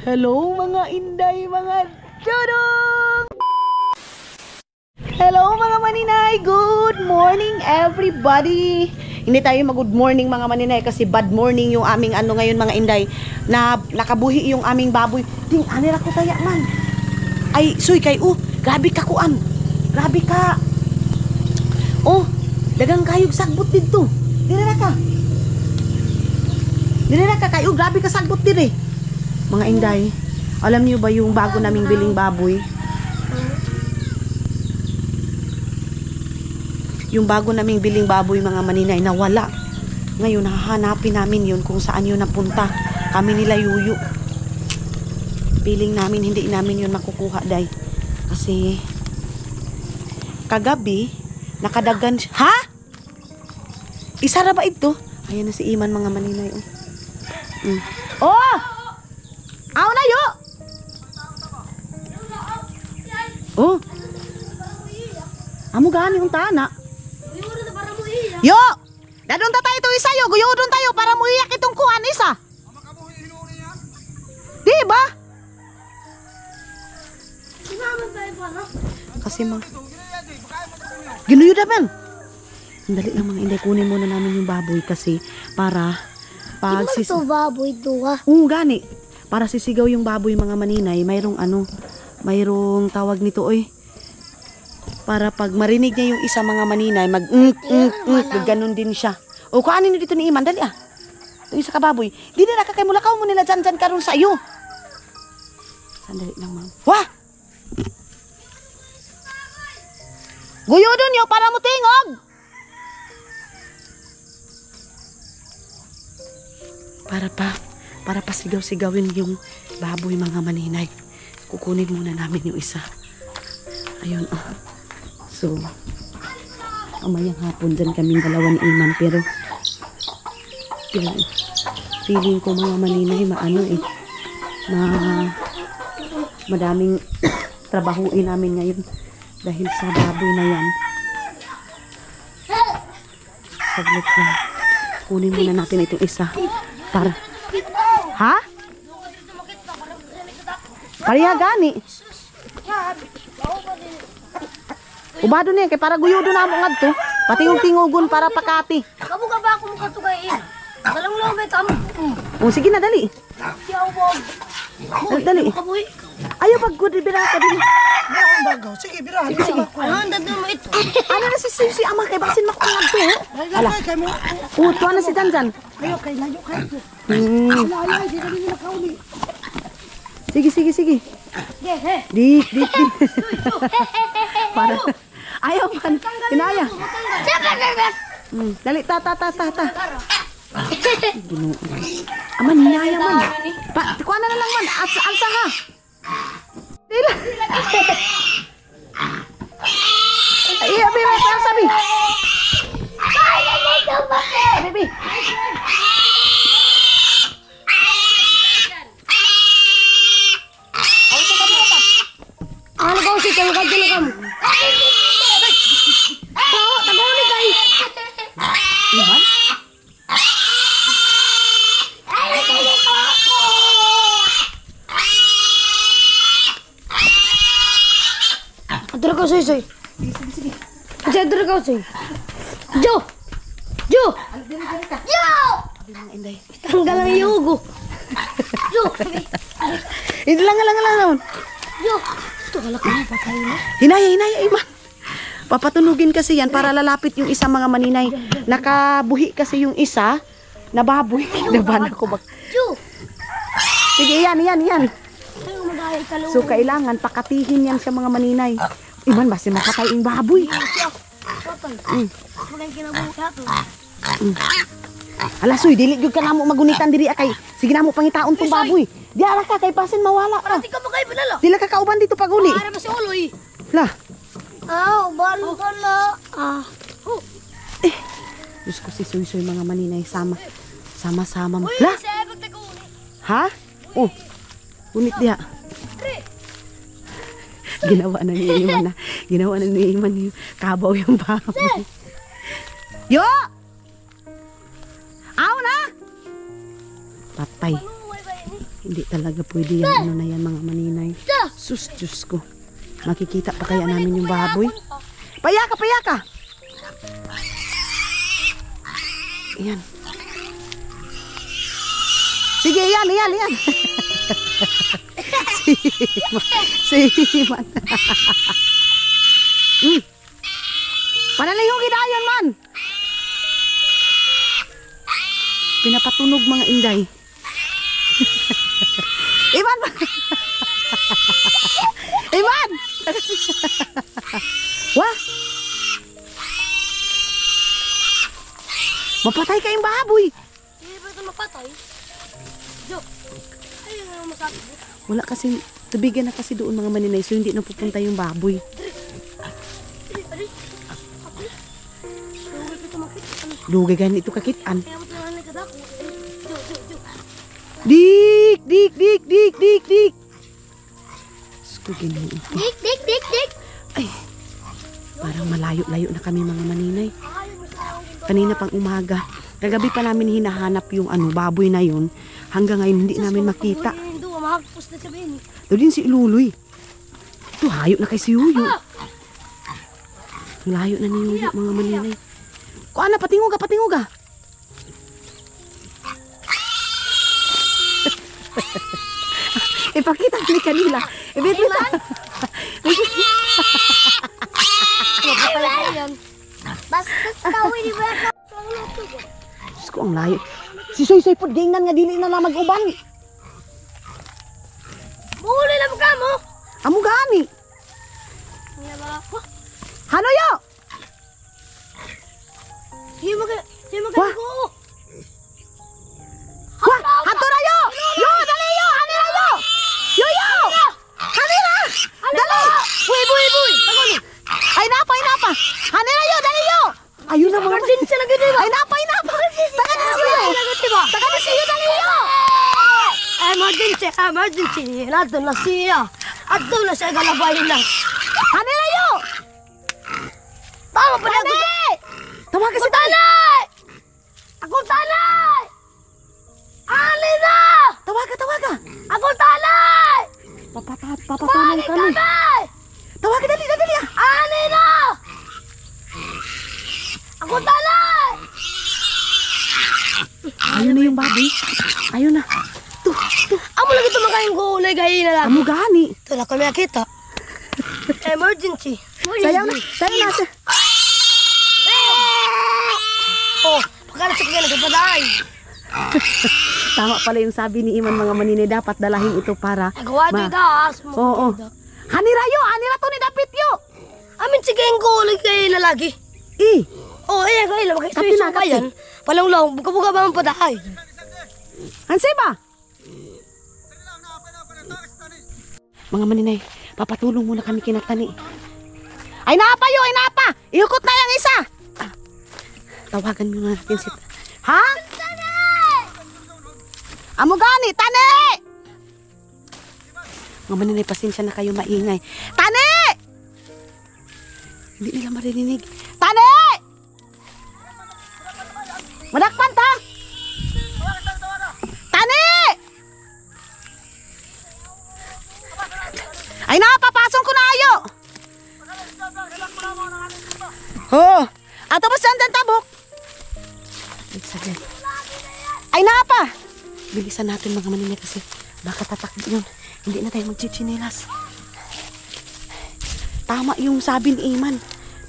Hello mga inday, mga dodong! Hello mga maninay! Good morning everybody! Hindi tayo mag-good morning mga maninay kasi bad morning yung aming ano ngayon mga inday na nakabuhi yung aming baboy. Ding, anira ko taya man. Ay, suy kay, grabe ka kuan. Grabe ka. Dagang kayog sagbot dito. Dira ka. Dira ka kayo, grabe ka sagbot dire. Mga inday, alam niyo ba yung bago naming biling baboy? Yung bago naming biling baboy mga maninay nawala. Ngayon hahanapin namin yun kung saan yun napunta. Kami nila Yuyu. Piling namin hindi namin yun makukuha day. Kasi kagabi nakadagan siya. Ha? Isa ra ba ito? Ayan na si Iman mga maninay. Aw na yo. Amo gani yung tana. Yo! Dadon ta tayo isa yo, guyodon tayo para mo iyak itong kuan isa. Di ba? Kasi ginuyod naman. Dali lang mga inday, kunin muna namin yung baboy kasi para pag baboy duha. Gani. Para sisigaw yung baboy mga maninay, mayroong tawag nito para pag marinig niya yung isa mga maninay, ganun din siya. Kuanin nyo dito ni Iman, dali Ito isa ka baboy. Di nila kakay mulakaw mo nila dyan karon sa iyo. Sandali lang ma'am. Wah! Guyodon nyo para mo tingog! Para pa sigaw-sigawin yung baboy mga maninay. Kukunin muna namin yung isa. Ayun So, amayang hapon dyan kaming dalawa ni Iman. Pero feeling ko mga maninay madaming trabahuin namin ngayon dahil sa baboy na yan. Saglit lang. Kunin muna natin itong isa. Para ha? Pariya gani. Ubado niya kay para guyudo na mo ngadto. Patingog-tingogon para pakati. Kamu ka ba ako makatugayin? Dalang lo may tamo. Sige na dali. Dali. Ayo pag good bira ka dili. Bira ang bagaw. Sige, bira. Sige. Ano dadon mo ito? Ano na si ama kay basin makungadto. Ala kay mo. Tuwa na si Janjan. Ayo kay layo kay. Ala, di kami nakauli. Sige. Di. Para ayaw man. Kinaya. Dali ta. Aman hinaya man. Kuha na lang man. Alsa ha. Dila. Iya, Bibi, parang sabi. Bibi. Ano ba si kamu kadto na kamu? Tagaw ni kay. Iman? Adra ka soy. Sige. Adra ka soy. Jo. Tanggal ang yugo. Jo. Ito lang naman. Jo. Ito kalak na patay na. Hinaya, Iman. Papatunugin kasi yan para lalapit yung isa mga maninay. Nakabuhi kasi yung isa na baboy. Laban ako. Jo. Sige, yan. So, kailangan pakatihin yan sa mga maninay. Iman, basta makatay yung baboy. Alasoy, dili gyud ka na mo magunitan diri akay. Sige na mo pangitaon tong baboy. Di ara ka kay pasin mawala ka. Parati ka ba kay balalo? Dila ka kauban dito pag uli. Para si uloy. La. Balo ka na. Diyos ko si Soy mga maninay sama-sama mo. La. Ha? Unit diha. Ginawa na ni Iman yung kabaw yung baboy. Yo! Aw na! Patay. Hindi talaga pwede yan. Ano na yan mga maninay. Sus, Diyos ko. Makikita pa kaya namin yung baboy? Payaka, payaka! Ayan. Sige, yan. Siman. Panalayo gidayon man. Pinapatunog mga inday. Iman! Iman! Wah! Mapatay kayong baboy. Hindi ba ito mapatay? Jo, ayun ang masabi. Wala kasi, tubigan na kasi doon mga maninay, so hindi na pupunta yung baboy. Lugay ganyan ito kakitaan. Kaya mo talaga nagkadako. Jo. Dik! Sko, ganyan ito. Dik. Ay, parang malayo-layo na kami mga maninay. Kanina pang umaga. Kagabi pa namin hinahanap yung baboy na yun. Hanggang ngayon hindi namin makita. Mahagpos na sabihin. Ito din si Luloy. Ito, hayo na kay si Yuyo. Layo na ni Yuyo mga maninay. Kuana, patinguga. Ipakita ni kanila. Ibit-bita. Basta kawin di ba? Diyos ko, ang layo. Si Soy po, gingnan nga dili na mag-uban. Muli lang ka mo. Amo gani. Hanoyo! Sino Wah! ko? Wah! Hato na yo! Yo! Dali yo! Hanira yo! Yo! Hanira! Dali! Buy! Ay napa! Hanira yo! Dali yo! Ayun na mga... Emergency na gano'n ba? Ay napa! Taga na siyo! Dali yo! Emergency. Nato na siya. Ato na siya galabayin na. Hanira yo! Tama pa na ako. Tawag kasi Tanay! Ako tanay! Ali na! Tawaga! Ako tanay! Papatanong kami. Tanay! Tawaga dali ah! Ali na! Ako tanay! Ayun na yung baboy. Ayun na. Amo lagi tumakain ko ulay gayin na lang. Amo gani. Ito na kami nakita. Emergency. Sayang na. Oh, pagkalasok yan, nagpapaday. Tama pala yung sabi ni Iman mga maninay, dapat dalahin ito para... Agawa do'y taas. Oo. Hanira to ni Dapit yo. Amin sigayin ko ulay gayin na lagi. Oh, ayan gayin na. Magkasuyo pa yan. Palong-long, buka-buka ba ang padahay? Anse ba? Mga maninay, papatulong muna kami kinatani. Ay napa! Ihukot na yung isa! Tawagan muna natin si... Ha? Amo gani, tani! Mga maninay, pasensya na kayo maingay. Tani! Hindi nila maririnig. Tani! Madakpan ta! Tani! Ay napapasong ko na ayo! Oh! Ato ba saan tabok? Ay napa! Bilisan natin mga maninay kasi baka tatakbo yun. Hindi na tayo magchichinilas. Tama yung sabi ni Iman.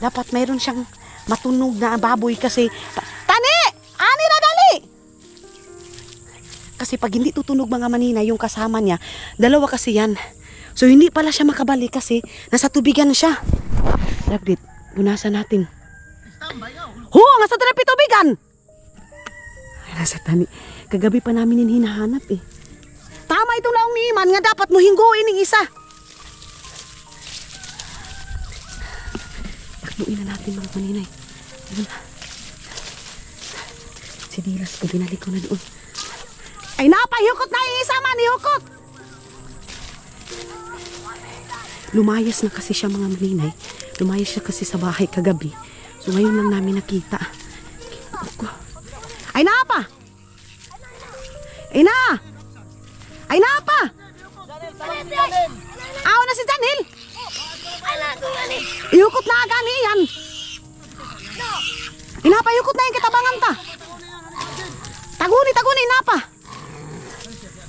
Dapat mayroon siyang matunog na baboy kasi... Tani! Ani na dali! Kasi pag hindi tutunog mga maninay yung kasama niya, dalawa kasi yan. So hindi pala siya makabalik kasi nasa tubigan siya. Dagdit, punasan natin. Nasa terapi tubigan! Ay, nasa tani. Kagabi pa namin yung hinahanap eh. Tama itong laong ni Iman nga dapat mo hingguin ng isa. Takbuin na natin mga maninay. Si Dilas ko, binalik ko na doon. Ay napahihukot na yung isa man, ihukot! Lumayas na kasi siya mga maninay. Lumayas siya kasi sa bahay kagabi. So ngayon lang namin nakita. Ay napa! Ay na! Ay, napa! Aw na si Janil! Iukot na agani yan! Inapa, iukot na yung kitabangan ta! Taguni, inapa!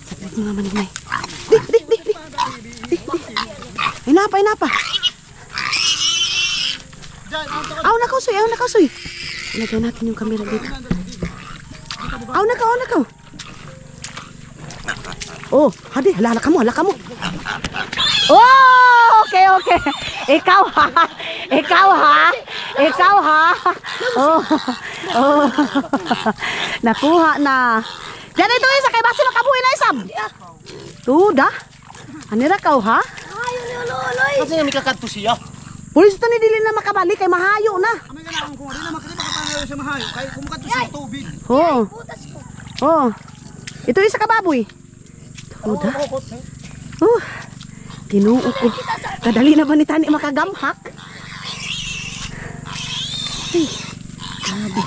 Sakit mga maninay. Di! Inapa! Aw, nakausoy! Ilagay natin yung camera dito. Aw, nakaw! Oh, hadi, hala ka mo. Oh, okay. Ikaw ha. Oh. Nakuha na. Diyan ito isa kay basi makabuhi na isab. Tuda. Anira ka ha? Ayo ni oloy. Kasi nga may kakadto siya. Pulis to ni dili na makabalik kay mahayo na. Amay nga lang kung di na makapanayo sa mahayo kay kumakadto siya tubig. Oo. Butas ko. Oh. Ito isa ka baboy. Tuda. Oh. Tinuo ko. Kadali na ba ni tani makagamhak? Ay. Grabe.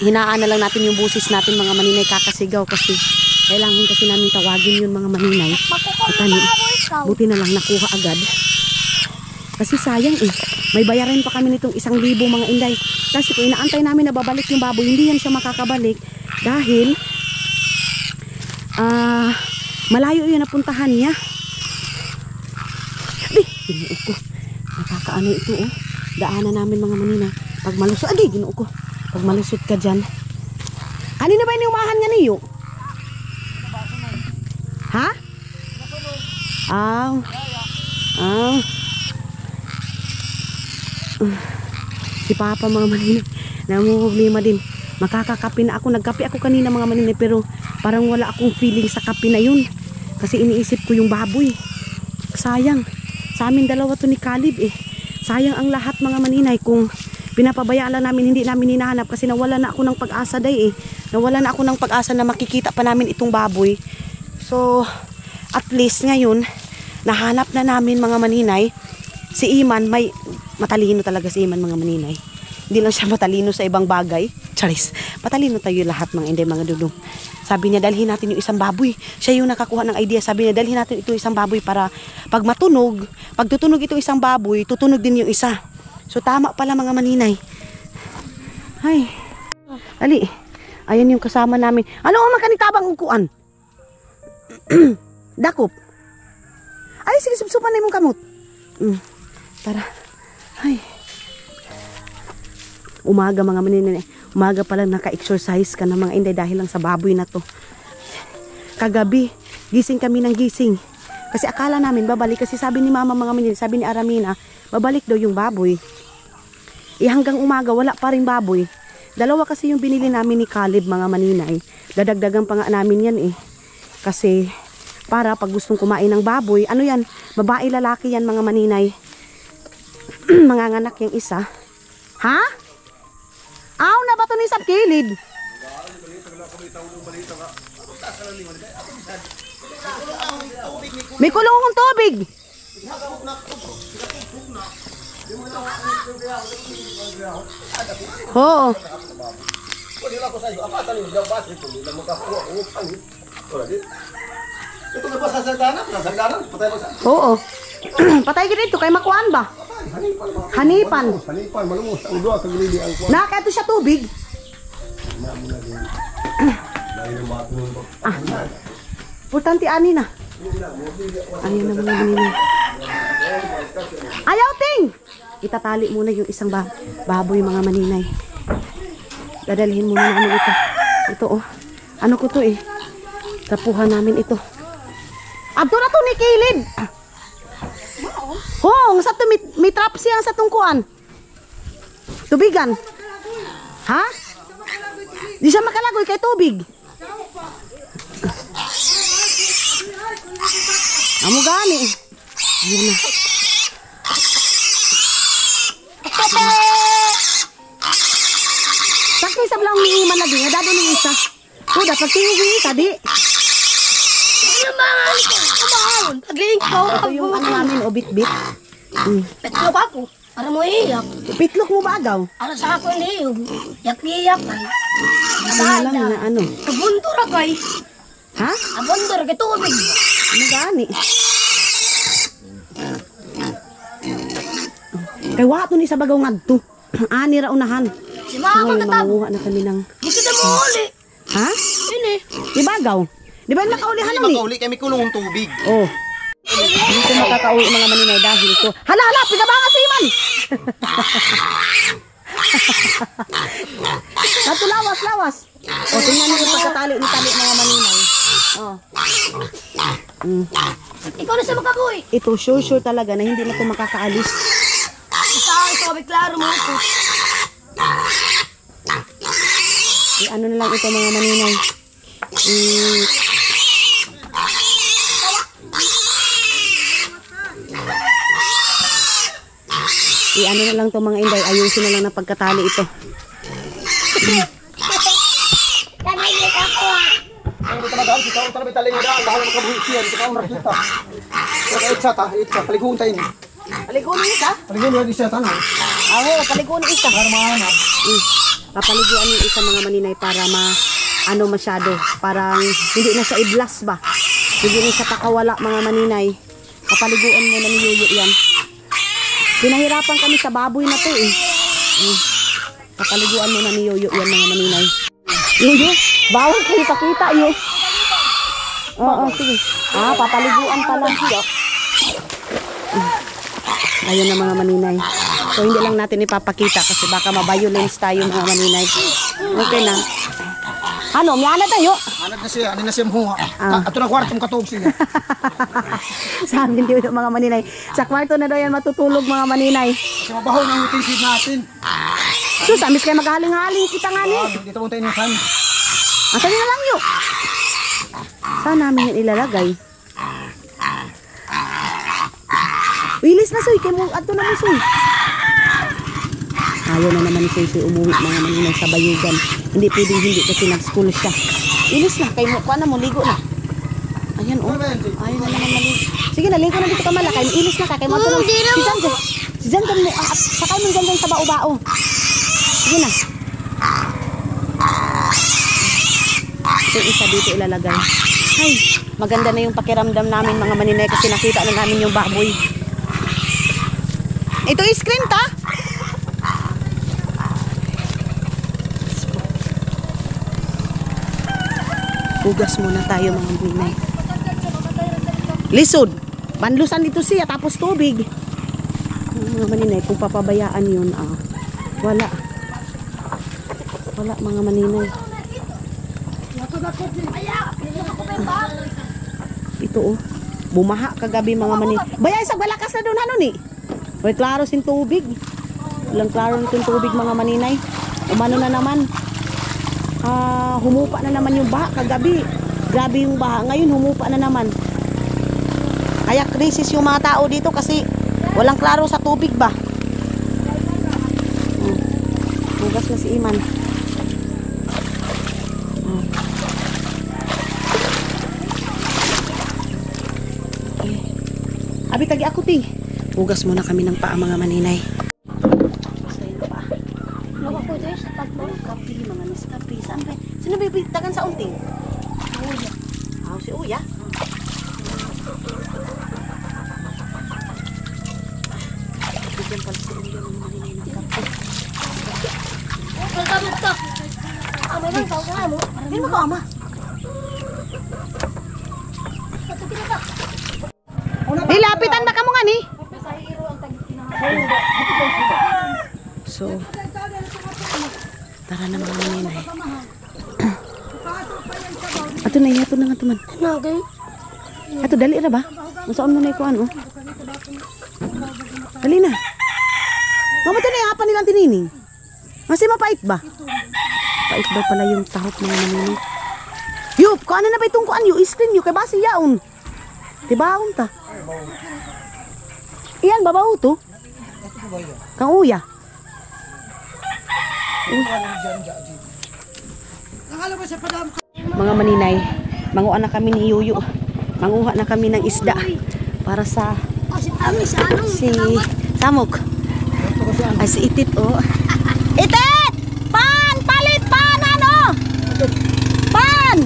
Hinaan na lang natin yung busis natin mga maninay kakasigaw kasi kailangan kasi namin tawagin yun mga maninay. Tani, buti na lang nakuha agad. Kasi sayang may bayaran pa kami nitong 1,000 mga inday. Kasi kung inaantay namin na babalik yung baboy, hindi yan siya makakabalik dahil malayo yun napuntahan niya. Ginuo ko. Nakakaano ito Daanan namin mga maninay. Pag malusot, ginuo ko. Pag malusot ka dyan. Kanina ba iniumahan nga niyo? Ha? Si Papa mga maninay, namumblema din. Makakakape na ako. Nagkape ako kanina mga maninay, pero parang wala akong feeling sa kape na yun. Kasi iniisip ko yung baboy. Sayang. Sa amin dalawa to ni Caleb Sayang ang lahat mga maninay kung pinapabayaan lang namin, hindi namin hinahanap kasi nawala na ako ng pag-asa Nawala na ako ng pag-asa na makikita pa namin itong baboy. So, at least ngayon, nahanap na namin mga maninay. Si Iman, matalino talaga si Iman mga maninay. Hindi lang siya matalino sa ibang bagay. Charis, matalino tayo lahat mga inday mga dudong. Sabi niya, dalhin natin yung isang baboy. Siya yung nakakuha ng idea. Sabi niya, dalhin natin ito isang baboy para pag tutunog itong isang baboy, tutunog din yung isa. So, tama pala mga maninay. Ay, ali. Ayan yung kasama namin. Ano ang makanitabang ukuan? Dakop. Ay, sige, subsupan na yung kamot. Tara. Ay. Umaga mga maninay. Umaga pala naka-exercise ka na mga inday dahil lang sa baboy na to. Kagabi, gising kami ng gising. Kasi akala namin babalik. Kasi sabi ni mama mga maninay, sabi ni Aramina, babalik daw yung baboy. Hanggang umaga, wala pa rin baboy. Dalawa kasi yung binili namin ni Caleb mga maninay. Dadagdagan pa nga namin yan Kasi para pag gustong kumain ng baboy, ano yan, babae lalaki yan mga maninay. Manganganak yung isa. Ha? Aw na ba ito ni Sab Kilid? May kulong kong tubig. Oo. Ito na ba sa sagdanan? Patay ba sa? Oo. Patay ka dito kay makuan ba? Hanipan. Hanipan, malumos. Ang doa kag lili ang kuwan. Naka ito siya tubig. Importante ani na. Ayun na mga maninay. Ayaw ting! Itatali muna yung isang baboy mga maninay. Dadalhin muna namin ito. Ito Ano ko to Tapuhan namin ito. Abdo na to ni Kilid. Hong, sa to may trap siya sa tungkuan. Tubigan. Ha? Di siya makalagoy kay tubig. Amo gani. Ayun na. Sakto sa blang ni Iman na di. Dado ng isa. Dapat tingog yung isa di. Ano ba nga? Kumahon. Pag-iing ko. Ito yung ano namin, bit-bit. Petlo ba ako? Para mo iyak. Pitlok mo ba agaw? Para sa ako niyog. Yak-iyak ay. Ano lang na ano? Abuntor ako ay. Ha? Abuntor kay tubig. Magani. Kay wato ni sa bagaw ngadto. Ani ra unahan. Si mama Ngayon katabo. manguha na kami ng... Di kita mo uli. Ha? Ini. Di bagaw? Di ba nakaulihan Hindi nun makauli kay may kulong ng tubig. Oh. Hindi ko makakauwi mga maninay dahil ko. Hala, hala, pinabanga si Iman! Nato lawas, lawas. O, tingnan niyo yung pagkatali ni tali mga maninay. Oh. Ikaw na sa makabuhi. Ito, sure talaga na hindi na ito makakaalis. Isa ito kami klaro mo ito. Ano na lang ito mga maninay. Ano na lang ito mga inday. Ayusin na lang ng pagkatali ito. Kanayot ako ah. Hindi ka madaan, ikaw ang talabi taling madaan. Dahil makabuhi siya, ikaw ang nakita. Kaya itsa ta, itsa, paliguan tayo niya. Paliguan ni isa? Paliguan niya di siya tanong. Oo, paliguan ni isa. Para mahanap. Papaliguan ni isa mga maninay para ano masyado. Parang hindi na siya i-blast ba? Hindi na siya pakawala mga maninay. Papaliguan mo na ni Yuyo yan. Pinahirapan kami sa baboy na to eh. Papaliguan mo na ni Yuyo yan mga maninay. Yuyo, bawal kayo pakita yun. Oo, sige. Papaliguan pala. Ayun na mga maninay. So hindi lang natin ipapakita kasi baka ma-violence tayo mga maninay. Okay na. Ano, miyana tayo? Hanap na siya, ano na siya muha. Ato na kwartong katog siya. Sa amin din mga maninay. Sa kwarto na daw yan matutulog mga maninay. Kasi mabahaw ng uting natin. Sus, amis kayo maghaling-haling kita nga ni. Dito mo tayo ng san. Asan na lang yun? Saan namin yan ilalagay? Wilis na soy, kaya mo ato na mo soy. Ayaw na naman ni Soy umuwi mga maninay sa bayugan. Hindi pwedeng hindi kasi nag-school siya. Ilis na, kay mo, kuha na mo, ligo na. Ayan oh, ayaw na naman maligo. Sige na, ligo na dito ka mala, kay ilis na ka, kay mo ito lang. Si Janjan mo, sakay mo Janjan sa bao-bao. Sige na. Yung isa dito ilalagay. Ay, maganda na yung pakiramdam namin mga maninay kasi nakita na namin yung baboy. Ito screen ta? Hugas muna tayo mga maninay. Lisod. Banlusan dito siya tapos tubig. Mga maninay, kung papabayaan yun, wala. Wala mga maninay. Ito oh. Bumaha kagabi mga maninay. Bayay sa balakas na doon ano ni? May klaro sin tubig. Walang klaro sin tubig mga maninay. Umano na naman. Humupa na naman yung baha kagabi. Grabe yung baha. Ngayon humupa na naman. Kaya krisis yung mga tao dito kasi walang klaro sa tubig ba. Hugas na si Iman. Abi tagi ako ti. Hugas muna kami ng paa mga maninay. Kapi, mga niskapi. Saan ba? Sino ba yung tagan sa unting? Uya. Si Uya? Bigyan pala si Uya ng maninay ng kapi. Kalkamot ka. May bang tao ka mo? Hindi mo ka, ama. Lapitan na ka mo nga ni. So, tara na mga maninay. Ato na iya, ato na nga tuman. Nagay. Ato, dali ra ba? Masaan mo na ikuan, oh. Dali na. Mamata na yung hapa nilang tinining. Kasi mapait ba? Pait daw pala yung tahok mga maninay. Yup, kuan na ba itong kuan yung screen yung kay basi yaon. Tibaon ta. Iyan, babaw to. Kang Uya. Mga maninay, manguha na kami ni Yuyo. Manguha na kami ng isda para sa Si Ami sa anong si Samok. Ay, si Itit, oh. Itit! Pan! Palit! Pan! Ano? Pan!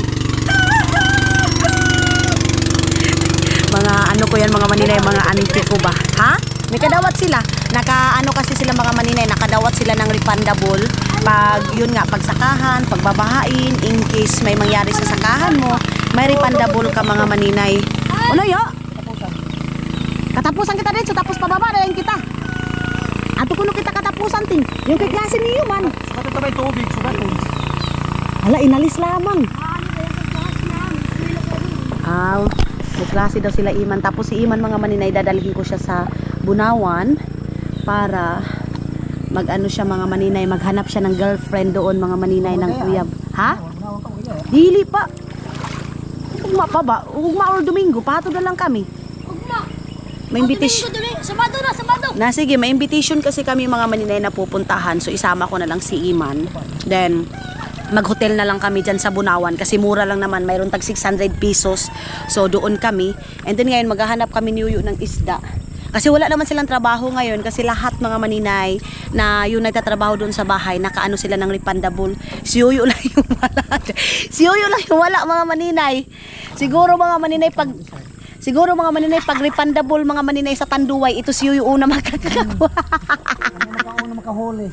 Mga ano ko yan, mga maninay, mga auntie ko ba? Ha? May kadawat sila. Ano kasi sila mga maninay, nakadawat sila ng refundable. Pag, yun nga, pagsakahan, pagbabahain, in case may mangyari sa sakahan mo, may refundable ka mga maninay. Ano yo? Katapusan kita dito, tapos pababa na yung kita. Ato kuno kita katapusan ting. Yung kay klase niyo man. Bakit tabay tubig? Sugaton. Hala, inalis lamang. May klase daw sila Iman. Tapos si Iman mga maninay, dadalhin ko siya sa Bunawan para mag-ano siya mga maninay, maghanap siya ng girlfriend doon mga maninay ng kuya. Ha? Dili pa. Ugma pa ba? Ugma or Domingo, pato na lang kami. May invitation. Sabado na, sabado. Na sige, may invitation kasi kami mga maninay na pupuntahan. So isama ko na lang si Iman. Then mag-hotel na lang kami dyan sa Bunawan kasi mura lang naman, mayroon tag 600 pesos. So doon kami. And then ngayon maghahanap kami ni Yuyo ng isda. Kasi wala naman silang trabaho ngayon kasi lahat mga maninay na yung nagtatrabaho doon sa bahay, nakaano sila ng refundable. Si Yuyo lang yung wala. Si Yuyo lang yung wala mga maninay. Siguro mga maninay pag refundable mga maninay sa Tanduay, ito si Yuyo una magkakakuha. Makahuli.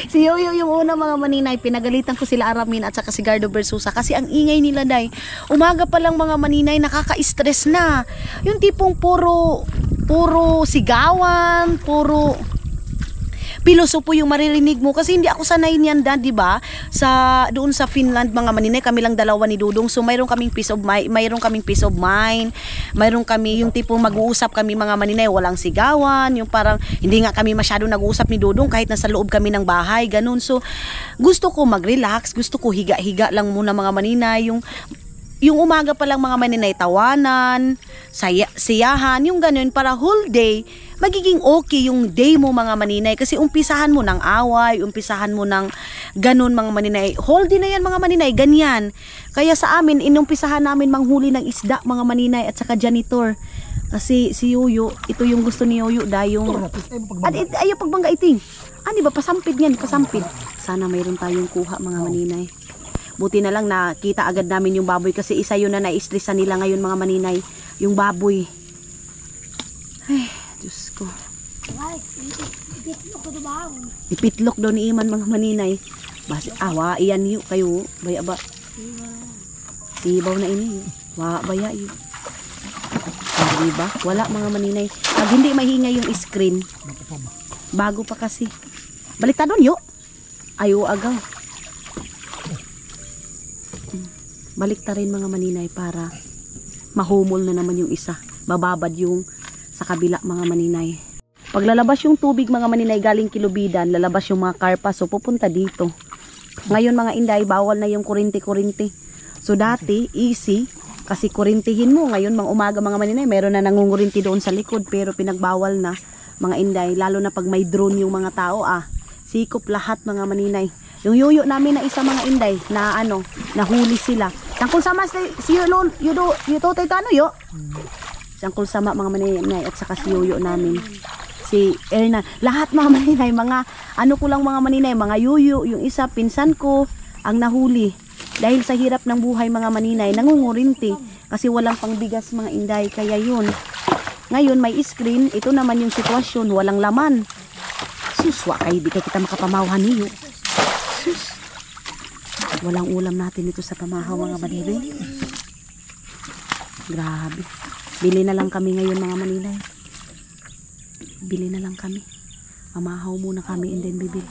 Si Yoyo yung una mga maninay, pinagalitan ko sila Aramin at saka si Gardo Versusa kasi ang ingay nila day. Umaga pa lang mga maninay, nakaka-stress na. Yung tipong puro sigawan, puro pilosopo yung maririnig mo kasi hindi ako sanay niyan di ba? Doon sa Finland mga maninay, kami lang dalawa ni Dudong. So mayroon kaming peace of mind, mayroon kami yung tipong mag-uusap kami mga maninay, walang sigawan, yung parang hindi nga kami masyado nag-uusap ni Dudong kahit nasa loob kami ng bahay, ganun. So gusto ko mag-relax, gusto ko higa-higa lang muna mga maninay, yung umaga pa lang mga maninay, tawanan, siyahan, yung ganun, para whole day magiging okay yung day mo mga maninay. Kasi umpisahan mo ng away, umpisahan mo ng ganun mga maninay. Whole day na yan mga maninay, ganyan. Kaya sa amin, inumpisahan namin manghuli ng isda mga maninay at saka janitor. Kasi si Yuyo, ito yung gusto ni Yuyo yung ayaw pagbangga iting. Di ba pasampid yan, pasampid. Sana mayroon tayong kuha mga maninay. Buti na lang nakita agad namin yung baboy kasi isa yun na na-stressan nila ngayon mga maninay, yung baboy. Ay, Diyos ko. Ipitlok daw ni Iman mga maninay. Basi, iyan yun kayo. Baya ba? Ibaw na ini. Baya yun. Diba? Wala mga maninay. Pag hindi mahingay yung screen. Bago pa kasi. Balik ta doon yun. Ayaw agaw. Balik ta rin mga maninay para mahumol na naman yung isa. Bababad yung sa kabila mga maninay. Pag lalabas yung tubig mga maninay galing Kilubidan, lalabas yung mga karpa, so pupunta dito. Ngayon mga inday, bawal na yung kurinti-kurinti. So dati, easy, kasi kurintihin mo. Ngayon mga umaga mga maninay, meron na nangungurinti doon sa likod, pero pinagbawal na mga inday. Lalo na pag may drone yung mga tao, sikop lahat mga maninay. Yung Yuyo namin na isa mga inday, na nahuli sila. Sangkol sama si Yuyo Totoy Tano yo. Sangkol sama mga maninay at saka si Yuyo namin. Si Erna, lahat mga maninay, mga ko lang mga maninay, mga Yuyo, yung isa pinsan ko ang nahuli. Dahil sa hirap ng buhay mga maninay, nangungurinti kasi walang pangbigas mga inday, kaya yun. Ngayon may screen, ito naman yung sitwasyon, walang laman. Suswa kay di kita makapamawhan niyo. Sus. Walang ulam natin ito sa pamahaw mga maninay. Grabe. Bili na lang kami ngayon mga maninay. Bili na lang kami. Mamahaw muna kami and then bibili.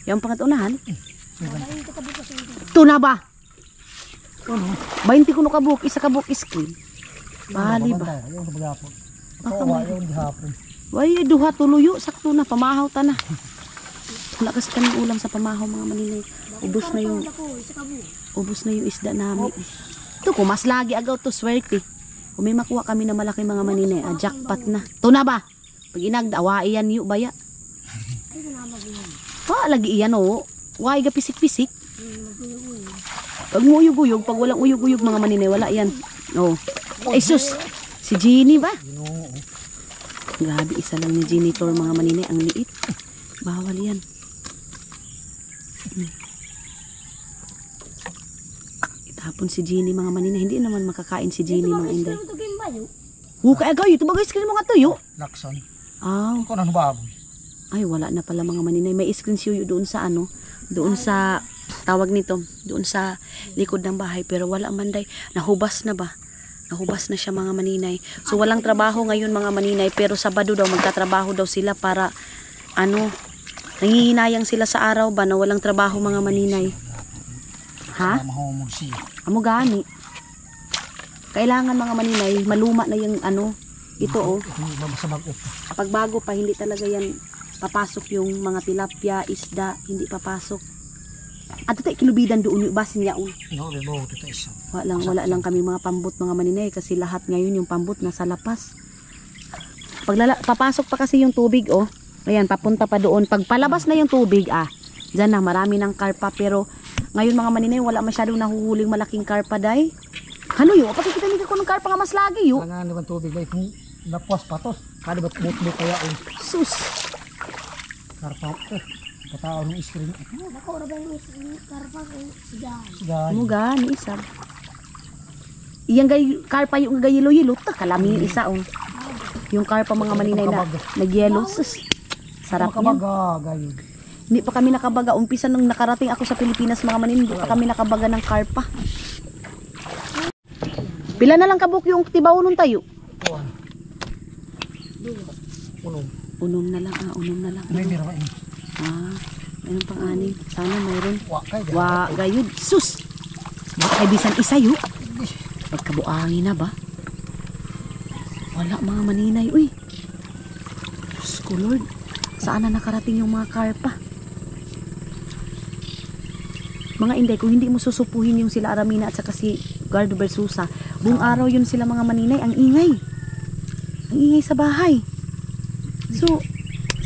Yung pangatunahan? Ito na ba? 20 kuno kabuk, isa kabuk screen. Bali ba? Baka may. Way, duha tuluyo, sakto na, pamahaw ta na. Wala kasi kaming ulam sa pamahaw mga maninay. Ubos na yung isda namin. Ito ko, mas lagi agaw to, swerte. Kung may makuha kami na malaki mga maninay, jackpot na. Ito na ba? Pag inagdawa, iyan yung baya. Lagi iyan o. Why ga pisik-pisik? Pag uyog-uyog, pag walang uyog-uyog mga maninay, wala yan. Ay sus, si Jeannie ba? Grabe, isa lang ni janitor mga maninay. Ang liit. Bawal yan. Itapon si Jeannie mga maninay. Hindi naman makakain si Jeannie mga inday. Hukay agaw, ito bagay screen mo nga tuyo. Lakson. Aw. Ikaw nang baboy. Ay, wala na pala mga maninay. May screen siyo doon sa ano, doon sa, tawag nito, doon sa likod ng bahay. Pero wala manday. Nahubas na ba? Nahubas na siya mga maninay. So, walang trabaho ngayon mga maninay. Pero Sabado daw, magtatrabaho daw sila para, ano, nangihinayang sila sa araw ba na walang trabaho mga maninay. Ha? Mahumog siya. Amo gani. Kailangan mga maninay, maluma na yung ano, ito oh. Ito yung mamasabag ito. Pag bago pa, hindi talaga yan papasok yung mga tilapia, isda, hindi papasok. At ito kinubidan doon yung basin yaon. No, may bawo ito isa. Wala lang kami mga pambot mga maninay kasi lahat ngayon yung pambot nasa lapas. Papasok pa kasi yung tubig oh. Ayan, papunta pa doon. Pag palabas na yung tubig dyan na marami ng karpa pero ngayon mga maninay wala masyadong nahuhuling malaking karpa day. Ano yun? Pakikita niyo ko ng karpa nga mas lagi yun. Ano naman tubig ba itong napuas patos? Kada ba't butlo kaya yung Sus. karpa katao ng screen. Ako na ba yung karpa ko? Sigahan. Ano gani isa? Iyang karpa yung gayilo-yilo ta kalami yung isa oh. Yung karpa mga maninay na nagyelo. Sus. Sarap niyan. Makabaga gayon. Hindi pa kami nakabaga. Umpisa nung nakarating ako sa Pilipinas mga maninay, hindi pa kami nakabaga ng karpa. Pila na lang kabuk yung tibaw nun tayo? Kuan. Unom. Unom na lang, unom na lang. May mira ba ini? Mayroon pang anin. Sana mayroon. Wa kay. Wa, gayud. Sus! Ay, bisan isa yun. Pagkabuangin na ba? Wala mga maninay. Uy! Diyos ko Lord. Saan na nakarating yung mga karpa? Mga inday, kung hindi mo susupuhin yung sila Aramina at saka si Gardo Bersusa, buong araw yun sila mga maninay. Ang ingay. Ang ingay sa bahay. So,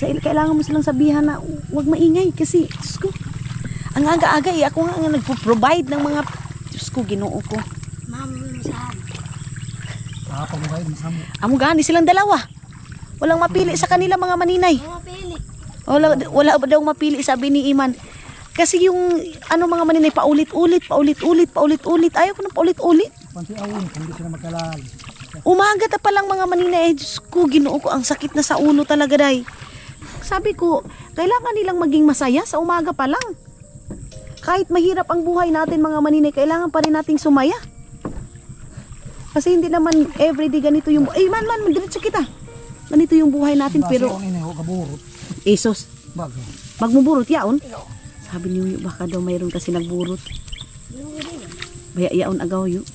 kailangan mo silang sabihan na huwag maingay kasi, Diyos ko, ang aga-aga ako nga nagpo-provide ng mga, Diyos ko, Ginoo ko. Mama mo masahan. Pamugay din sa mo. Amo gani silang dalawa. Walang mapili sa kanila mga maninay. Mga pili. Wala daw mapili sabi ni Iman. Kasi yung ano mga maninay paulit-ulit. Ayaw ko na paulit-ulit. Panti awon, hindi sila magkalal. Umaga ta pa lang mga maninay. Diyos ko, Ginoo ko, ang sakit na sa ulo talaga day. Sabi ko, kailangan nilang maging masaya sa umaga pa lang. Kahit mahirap ang buhay natin mga maninay, kailangan pa rin nating sumaya. Kasi hindi naman everyday ganito yung... man, diretso kita. Ganito yung buhay natin pero... Kasi yung kaburot. Esos, Bagay. magmuburot yaon? Sabi niyo, baka daw mayroon kasi nagburot. Baya yaon agaw yu.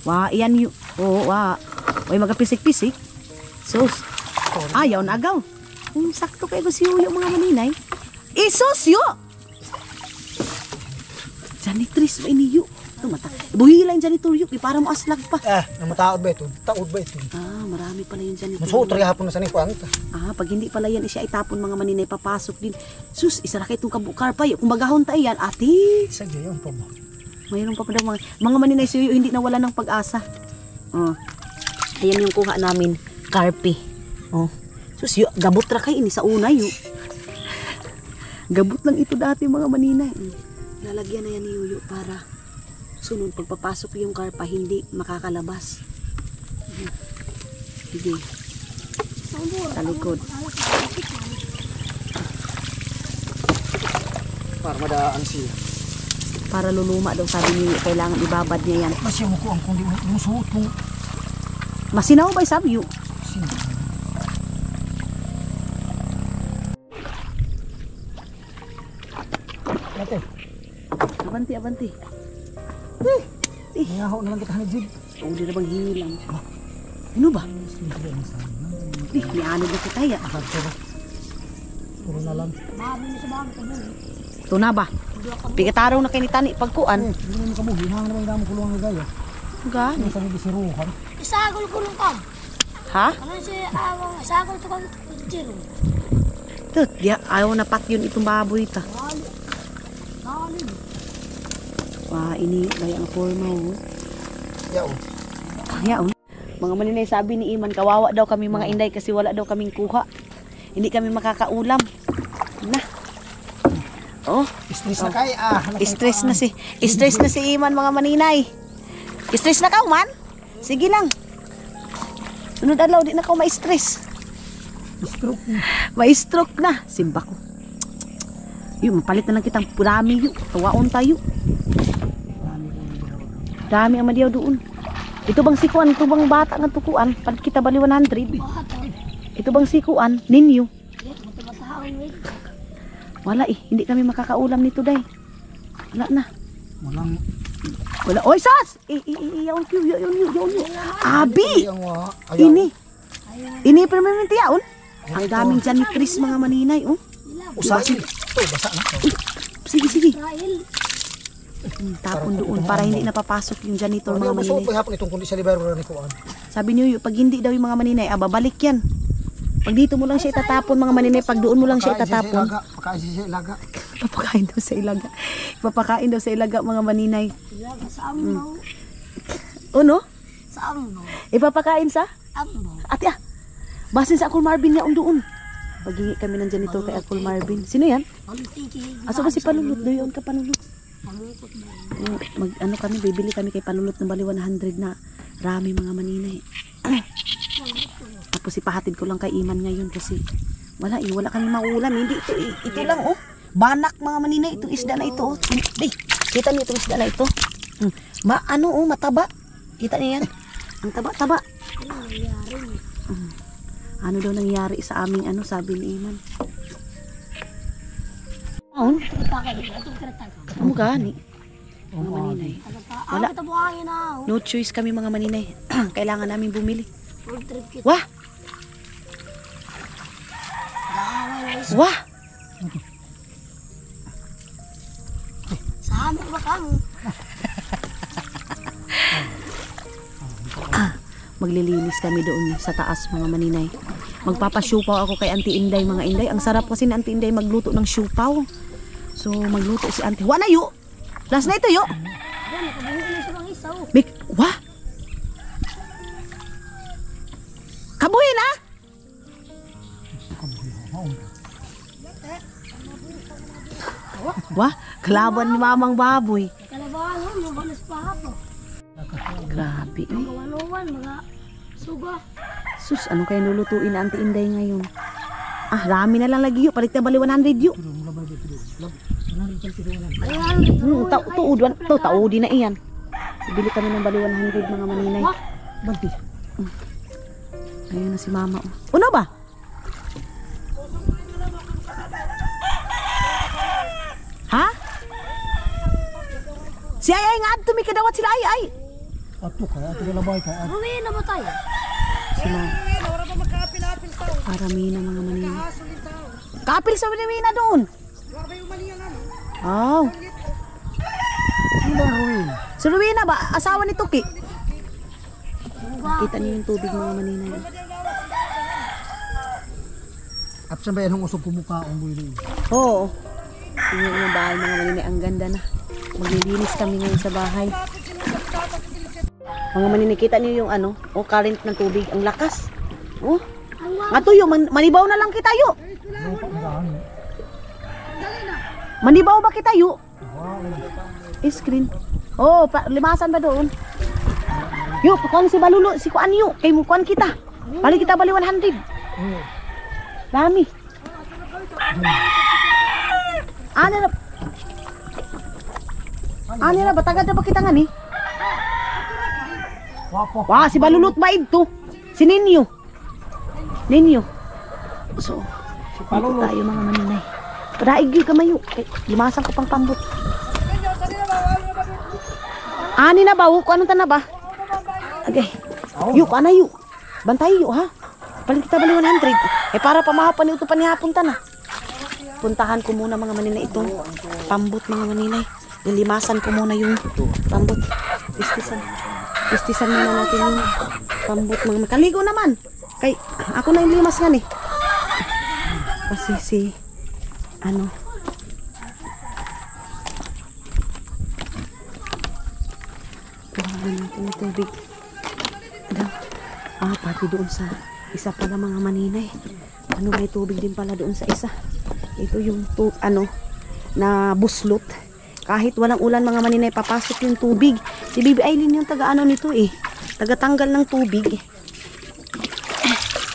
Wa, iyan yu. Oo, wa. Way magapisik-pisik. Sus. Yaon agaw. Sakto kayo si Yuyo mga maninay. Esos yu! Janitris ba ini yu? Tumata. Buhilain janitor yu. Para mo aslag pa. Namataod ba ito? Taod ba ito? Marami pala yung janitor. Masuot rin hapon na sa nikuan. Pag hindi pala yan siya itapon mga maninay, papasok din. Sus, isa na kayo itong kabukar pa. Kung bagahon tayo yan, ate. Sige, yun po mo. Mayroon pa daw mga maninay siyo hindi nawala ng pag-asa. Ayan yung kuha namin, karpe. Sus, gabot ra kayo ini sa una yu. Gabot lang ito dati mga maninay. Lalagyan na yan ni Yuyo para sunod pagpapasok yung karpa hindi makakalabas. Sige. Sa likod. Para madaan siya. Para luluma daw sabi niyo, kailangan ibabad niya yan. Masya mo ko ang kundi mo suot mo. Masinaw ba sabi yu? Ate, Abanti. ngaho na lang kita hanigid. Uli na bang hilang? Ano ba? Mianod na kita ya. Puro na lang. Baboy na sa baboy, kabuli. Ito na ba? Pigataraw na kayo ni Tani pagkuan. Hindi mo kabuhi. Hang naman yung damo kulungan ng gaya. Gani. Sa hindi siruhan. Isagol ko lang ka. Ha? Ano si awang, isagol to kang jiro. Ito, ayaw na pat yun itong baboy ta. Kali. Ini, gaya ang forma oh. Yaw. Yaon. Mga maninay, sabi ni Iman, kawawa daw kami mga inday kasi wala daw kaming kuha. Hindi kami makakaulam. Na. Oh, Stress na kay stress na si Iman mga maninay. Stress na ka man? Sige lang. Sunod adlaw di na ko ma-stress. Stroke. Ma-stroke na. Simba ko. Yung mapalit na lang kitang purami yun. Tawaon tayo. Dami ang madiyaw doon. Ito bang sikuan? Ito bang bata ng tukuan? Palit kita bali 100. Ito bang sikuan? Ninyo. Wala eh. Hindi kami makakaulam nito day. Wala na. Walang Wala. Oy, sas! Yaon. Abi! Ini. Ini permanente yaon. Ang daming janitress mga maninay. Oh. usasin. Ito, basa na. Sige. Tapon doon para hindi napapasok yung janitor mga Masuk maninay. pa hapon itong kundi sa libero na ni Kuan. Sabi niyo, pag hindi daw yung mga maninay, babalik yan. Pag dito mo lang siya itatapon mga maninay, pag doon mo lang siya itatapon. Pakain siya ilaga. Papakain daw sa ilaga. Papakain daw sa ilaga mga maninay. Sa amo. Ano? Sa amo. Ipapakain sa? Amo. Ate basin sa Akul Marvin niya doon. Paghingi kami ng janitor kay Akul Marvin. Sino yan? Asa ba si Panulot? Doon ka Panulot. Ano kami, bibili kami kay Panulot ng bali 100 na rami mga maninay. Tapos ipahatid ko lang kay Iman ngayon kasi wala kami maulam. Hindi ito lang oh. Banak mga maninay, itong isda na ito oh. Kita niyo itong isda na ito. Mataba. Kita niyo yan. Ang taba. Ano daw nangyari sa aming sabi ni Iman. Ano gani? Mga maninay. Wala. No choice kami mga maninay. Kailangan namin bumili. Wah! Saan ba kamo? Maglilinis kami doon sa taas mga maninay. Magpapasyupaw ako kay Auntie Inday mga inday. Ang sarap kasi ni Auntie Inday magluto ng syupaw. So magluto si Auntie. Wala yu! Last na ito yu! Wah! Kabuhi na! Wah! Kalaban ni Mamang Baboy. Kalabangan, yung balas pa hapo. Grabe eh. Kawaluan, mga suga. Sus, ano kayo lulutuin na Auntie Inday ngayon? Rami na lang lagi yu. Palit na bali 100 yu. Taudi na iyan. Bibili kami ng bali 100 mga maninay. Balti. Ayun na si Mama. Ano ba? Ha? Si Ay nga adto mi kadawat sila Ay. Ato na labay kay. Ruwi na ba tayo? Sila. Parami na mga maninay. Kapil sa Winamina doon. Oh. Si Rowena ba? Asawa ni Tuki. Kita niyo yung tubig mga maninay. At sa bayan ng usog kumuka ang buhay. Oo. Tingnan yung bahay mga maninay. Ang ganda na. Maglilinis kami ngayon sa bahay. Mga maninay, kita niyo yung current ng tubig. Ang lakas. Oh. Nga tuyo, manibaw na lang kita yo. Manibaw ba kita yo? Screen. Oh, limasan ba doon? Yo, kuan si Balulo, si kuan yo. Kay mo kuan kita. Bali kita bali 100. Dami. Ano na batagad na ba kita nga ni? Wah, si Balulot ba ito? Si Ninyo. So, dito tayo mga maninay. Padaig yung kamayo. Limasan ko pang pambot. Ani na ba? Kung anong na ba? Okay. Yuk, ana yuk. Bantay yuk ha. Palit kita bali 100. Para pamahapan ito panihapon ta na. Puntahan ko muna mga maninay itong pambot mga maninay. Lilimasan ko muna yung pambot. Pistisan muna natin yung pambot mga kaligo naman. Kay ako na yung limas nga eh. Kasi kuhanan natin yung tubig. Pati doon sa isa pala mga maninay. May tubig din pala doon sa isa. Ito yung na buslot. Kahit walang ulan mga maninay, papasok yung tubig. Si Bibi Aileen yung taga-ano nito taga-tanggal ng tubig.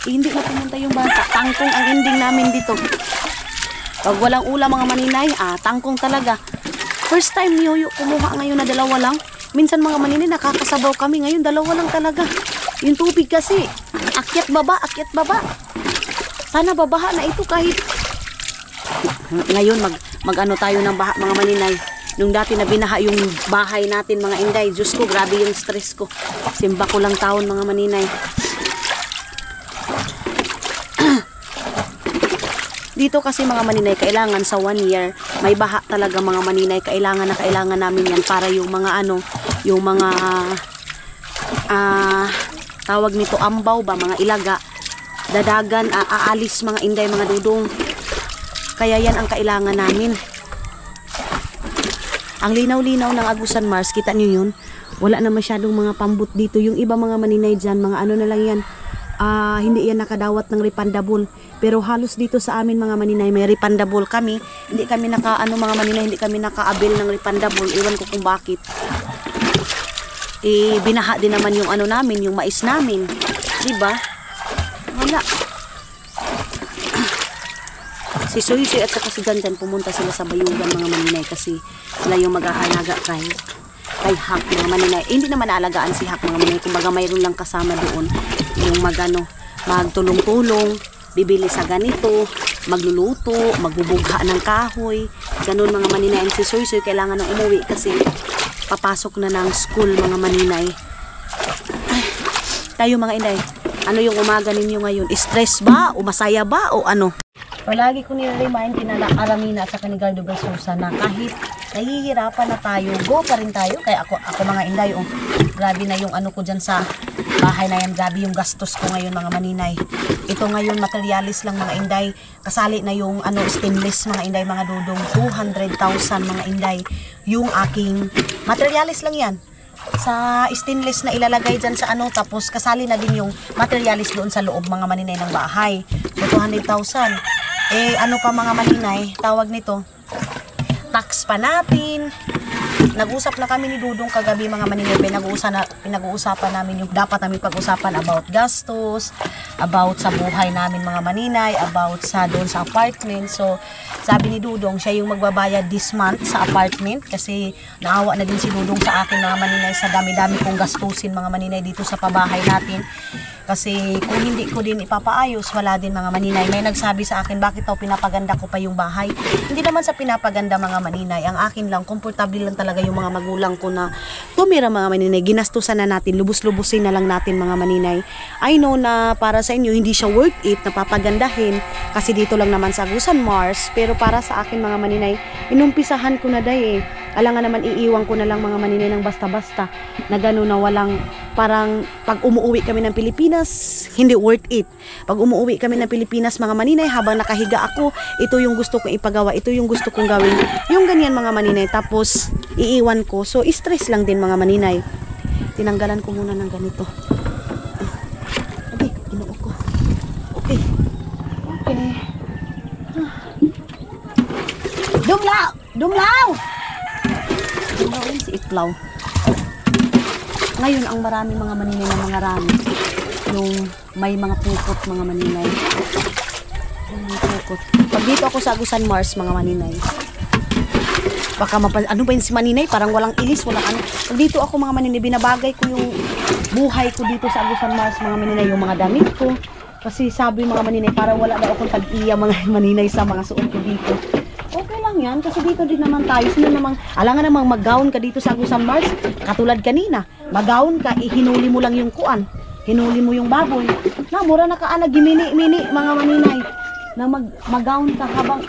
Hindi na pumunta yung bata. Tangkong ang ending namin dito. Pag walang ulam mga maninay, tangkong talaga. First time ni Yoyo kumuha ngayon na 2 lang. Minsan mga maninay nakakasabaw kami, ngayon 2 lang talaga. Yung tubig kasi, akyat baba. Sana babaha na ito kahit ngayon mag-ano tayo ng baha mga maninay. Nung dati na binaha yung bahay natin mga inday, Diyos ko, grabe yung stress ko. Simba ko lang taon mga maninay. Dito kasi mga maninay, kailangan sa 1 year, may baha talaga mga maninay. Kailangan namin yan para yung mga yung mga tawag nito, ambaw ba, mga ilaga, dadagan, aalis mga inday, mga dudong. Kaya yan ang kailangan namin. Ang linaw-linaw ng Agusan Mars, kita nyo yun? Wala na masyadong mga pambut dito. Yung iba mga maninay dyan, mga na lang yan, hindi yan nakadawat ng refundable. Pero halos dito sa amin mga maninay, may refundable kami. Hindi kami mga maninay, hindi kami naka-avail ng refundable. Iwan ko kung bakit. Binaha din naman yung namin, yung mais namin. Diba? Wala. Si Soy at saka si Janjan pumunta sila sa bayugan mga maninay kasi sila yung mag-aalaga kay Hak mga maninay. Hindi naman aalagaan si Hak mga maninay, kumbaga mayroon lang kasama doon yung magtulong-tulong, bibili sa ganito, magluluto, magbubugha ng kahoy, ganun mga maninay. And si Soy kailangan nang umuwi kasi papasok na ng school mga maninay. Ay, tayo mga inday, ano yung umaga ninyo ngayon? Stress ba? O masaya ba? O ano? Palagi ko nire-remind kinala Aramina at sa Canigaldo Versosa na kahit nahihirapan na tayo, go pa rin tayo. Kaya ako mga inday, grabe na yung ko dyan sa bahay na yan. Grabe yung gastos ko ngayon mga maninay. Ito ngayon materialis lang mga inday. Kasali na yung stainless mga inday, mga dudong. 200,000 mga inday. Yung aking materialis lang yan. Sa stainless na ilalagay dyan sa tapos kasali na din yung materialis doon sa loob mga maninay ng bahay. So 200,000. Pa mga maninay, tawag nito, tax pa natin. Nag-usap na kami ni Dudong kagabi mga maninay, pinag-uusapan namin yung dapat namin pag-usapan about gastos, about sa buhay namin mga maninay, about sa doon sa apartment. So sabi ni Dudong, siya yung magbabayad this month sa apartment kasi naawa na din si Dudong sa akin mga maninay sa dami-dami kong gastusin mga maninay dito sa pabahay natin. Kasi kung hindi ko din ipapaayos, wala din mga maninay. May nagsabi sa akin, bakit daw pinapaganda ko pa yung bahay? Hindi naman sa pinapaganda mga maninay. Ang akin lang, komportable lang talaga yung mga magulang ko na tumira mga maninay. Ginastusan na natin, lubos-lubusin na lang natin mga maninay. I know na para sa inyo, hindi siya worth it na papagandahin. Kasi dito lang naman sa Agusan Mars. Pero para sa akin mga maninay, inumpisahan ko na day Alangan naman iiwan ko na lang mga maninay ng basta-basta na gano'n na walang parang pag umuwi kami ng Pilipinas, hindi worth it. Pag umuwi kami ng Pilipinas mga maninay, habang nakahiga ako, ito yung gusto kong ipagawa, ito yung gusto kong gawin. Yung ganyan mga maninay, tapos iiwan ko. So, stress lang din mga maninay. Tinanggalan ko muna ng ganito. Okay, ginoo ko. Okay. Okay. Dumlaw! Dumlaw! Dumlawin si Iklaw. Ngayon, ang marami mga maninay na mga rami. Yung may mga pukot mga maninay. May pukot. Pag dito ako sa Agusan Mars mga maninay, baka ano ba yun si maninay? Parang walang ilis, walang ano. Pag dito ako mga maninay, binabagay ko yung buhay ko dito sa Agusan Mars mga maninay, yung mga damit ko. Kasi sabi mga maninay, parang wala daw akong tag-iya mga maninay sa mga suot ko dito. Okay lang yan, kasi dito din naman tayo. Sino namang, alangan namang mag-gown ka dito sa Agusan Mars. Katulad kanina, mag-gown ka, hinuli mo lang yung kuan. Hinuli mo yung baboy. Na, mura na kaanag, gimini-mini mga maninay. Na mag-gown ka habang,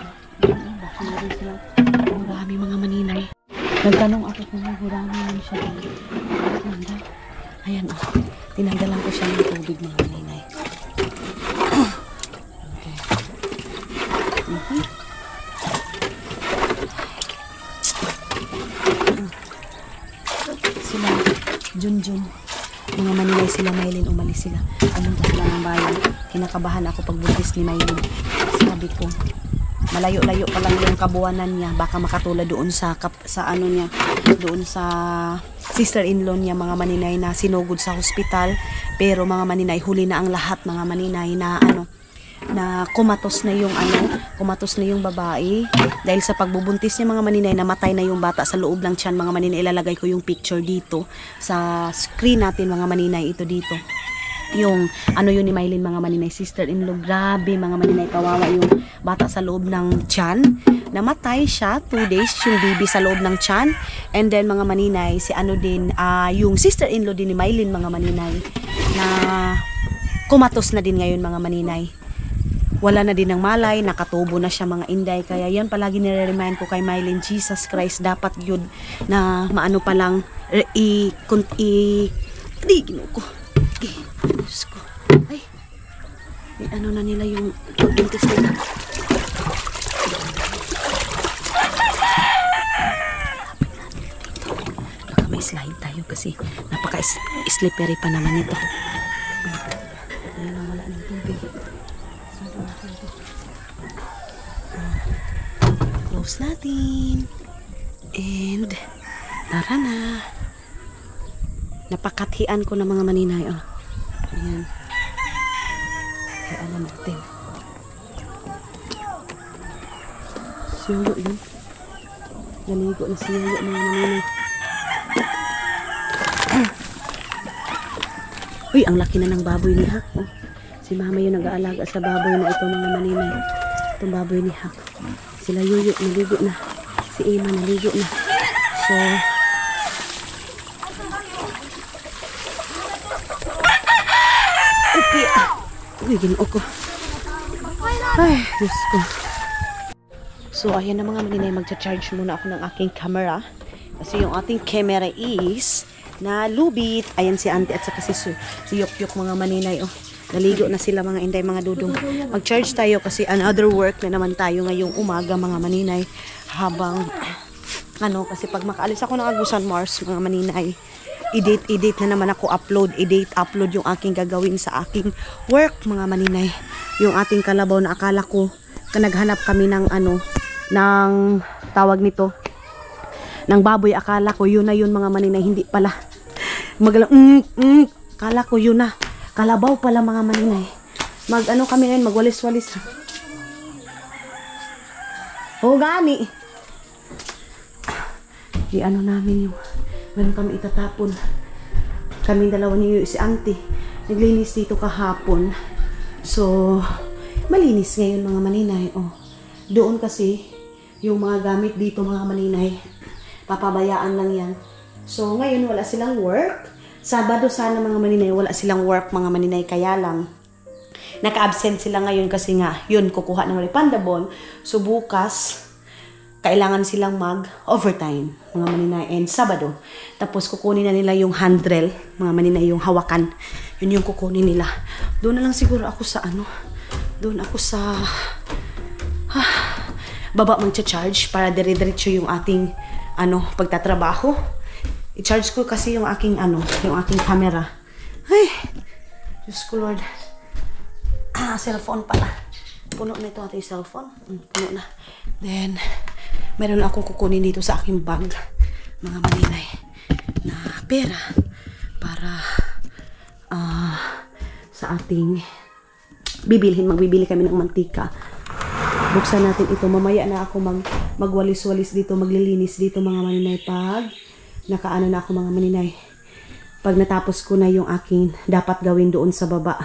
marami mga maninay. Nagtanong ako kung marami naman siya. Ayan o, tinanggalan ko siya ng tubig mga maninay. Okay. Sila, Junjun. Mga maninay sila Maylin, umalis sila. Pumunta sila ng bayan. Kinakabahan ako pagbuntis ni Maylin. Sabi ko, malayo-layo pa lang yung kabuanan niya. Baka makatulad doon sa ano niya, doon sa sister-in-law niya, mga maninay na sinugod sa hospital. Pero mga maninay, huli na ang lahat, mga maninay na na kumatos na yung babae dahil sa pagbubuntis niya, mga maninay, namatay na yung bata sa loob ng tiyan. Mga maninay, ilalagay ko yung picture dito sa screen natin, mga maninay. Ito dito yung yun ni Maylin, mga maninay, sister-in-law. Grabe, mga maninay, kawawa yung bata sa loob ng tiyan. Namatay siya 2 days yung baby sa loob ng tiyan. And then mga maninay, si yung sister-in-law din ni Maylin, mga maninay, na kumatos na din ngayon, mga maninay. Wala na din ng malay, nakatubo na siya, mga inday. Kaya yan palagi nire-remind ko kay Maylin, Jesus Christ, dapat yun na maano pa lang ko. Diyos ko. Ay, na nila yung buntis nila. Baka may slide tayo kasi napaka-slippery pa naman ito. Ayan ang wala ng tubig. Close natin. And tara na. Napakathian ko na, mga maninay. Oh. Ayan. Kaya na natin. Siyulo yun. Naligo na siyulo, mga maninay. Uy, ang laki na ng baboy ni Hak. Oh. Si mama yung nag-aalaga sa baboy na ito, mga maninay. Itong baboy ni Hak. Sila Yuyo, naligo na. Si Emma, naligo na. So, okay. Uy, ginoo ko. Ay, Diyos ko. So, ayan na, mga maninay. Magcha-charge muna ako ng aking camera. Kasi yung ating camera is nalubit. Ayan si auntie at saka si Yok-Yok, mga maninay. Oh. Naligo na sila, mga inday, mga dudong. Mag-charge tayo kasi another work na naman tayo ngayong umaga, mga maninay. Habang, kasi pag makaalis ako ng Agusan Mars, mga maninay, i-date na naman ako, upload yung aking gagawin sa aking work, mga maninay. Yung ating kalabaw na akala ko, naghanap kami ng ng tawag nito, ng baboy, akala ko yun na yun, mga maninay. Hindi pala. Akala ko yun na. Kalabaw pala, mga maninay. Kami ngayon, magwalis-walis. O gani. Namin yung, meron kami itatapon. Kaming dalawa niyo, si auntie. Naglinis dito kahapon. So, malinis ngayon, mga maninay. O, doon kasi, yung mga gamit dito, mga maninay, papabayaan lang yan. So, ngayon wala silang work. Sabado sana, mga maninay, wala silang work, mga maninay, kaya lang naka-absent sila ngayon kasi nga yun, kukuha ng refundable. So bukas kailangan silang mag-overtime, mga maninay, and Sabado. Tapos kukunin na nila yung handrail, mga maninay, yung hawakan. Yun yung kukunin nila. Doon na lang siguro ako sa doon ako sa baba magcha-charge para dire-diretso yung ating pagtatrabaho. I-charge ko kasi yung aking yung aking camera. Ay, Diyos ko Lord. Cellphone pala. Puno na ito ating cellphone. Puno na. Then, meron akong kukunin dito sa aking bag, mga maninay, na pera para sa ating magbibili kami ng mantika. Buksan natin ito. Mamaya na ako magwalis-walis dito, maglilinis dito, mga maninay, pag nakaano na ako, mga maninay. Pag natapos ko na yung aking dapat gawin doon sa baba.